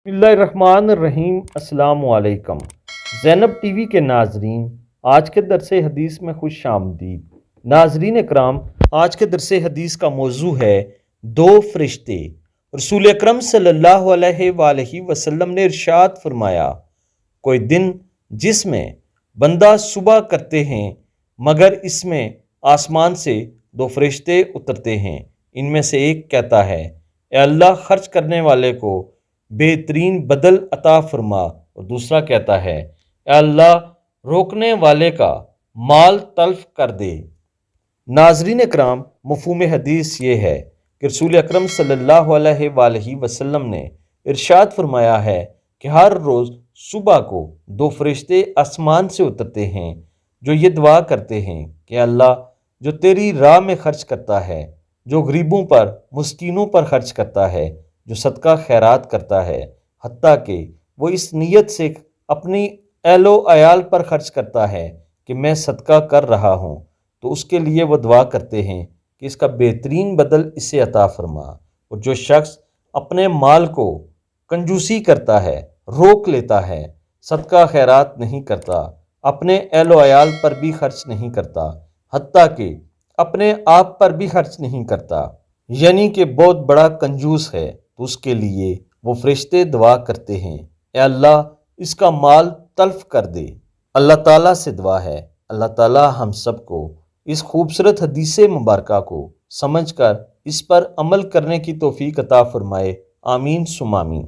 بسم اللہ الرحمن الرحیم۔ السلام علیکم زینب ٹی وی کے ناظرین، آج کے درس حدیث میں خوش آمدید۔ ناظرین اکرام، آج کے درس حدیث کا موضوع ہے دو فرشتے۔ رسول اکرم صلی اللہ علیہ وآلہ وسلم نے ارشاد فرمایا، کوئی دن جس میں بندہ صبح کرتے ہیں مگر اس میں آسمان سے دو فرشتے اترتے ہیں، ان میں سے ایک کہتا ہے اے اللہ خرچ کرنے والے کو بہترین بدل عطا فرما، اور دوسرا کہتا ہے اے اللہ روکنے والے کا مال تلف کر دے۔ ناظرین اکرام، مفہوم حدیث یہ ہے کہ رسول اکرم صلی اللہ علیہ وآلہ وسلم نے ارشاد فرمایا ہے کہ ہر روز صبح کو دو فرشتے آسمان سے اترتے ہیں جو یہ دعا کرتے ہیں کہ اللہ جو تیری راہ میں خرچ کرتا ہے، جو غریبوں پر مسکینوں پر خرچ کرتا ہے، جو صدقہ خیرات کرتا ہے، حتیٰ کہ وہ اس نیت سے اپنی اہل و عیال پر خرچ کرتا ہے کہ میں صدقہ کر رہا ہوں، تو اس کے لیے وہ دعا کرتے ہیں کہ اس کا بہترین بدل اسے عطا فرما۔ اور جو شخص اپنے مال کو کنجوسی کرتا ہے، روک لیتا ہے، صدقہ خیرات نہیں کرتا، اپنے اہل و عیال پر بھی خرچ نہیں کرتا، حتیٰ کہ اپنے آپ پر بھی خرچ نہیں کرتا، یعنی کہ بہت بڑا کنجوس ہے، تو اس کے لیے وہ فرشتے دعا کرتے ہیں اے اللہ اس کا مال تلف کر دے۔ اللہ تعالیٰ سے دعا ہے اللہ تعالیٰ ہم سب کو اس خوبصورت حدیث مبارکہ کو سمجھ کر اس پر عمل کرنے کی توفیق عطا فرمائے، آمین ثم آمین۔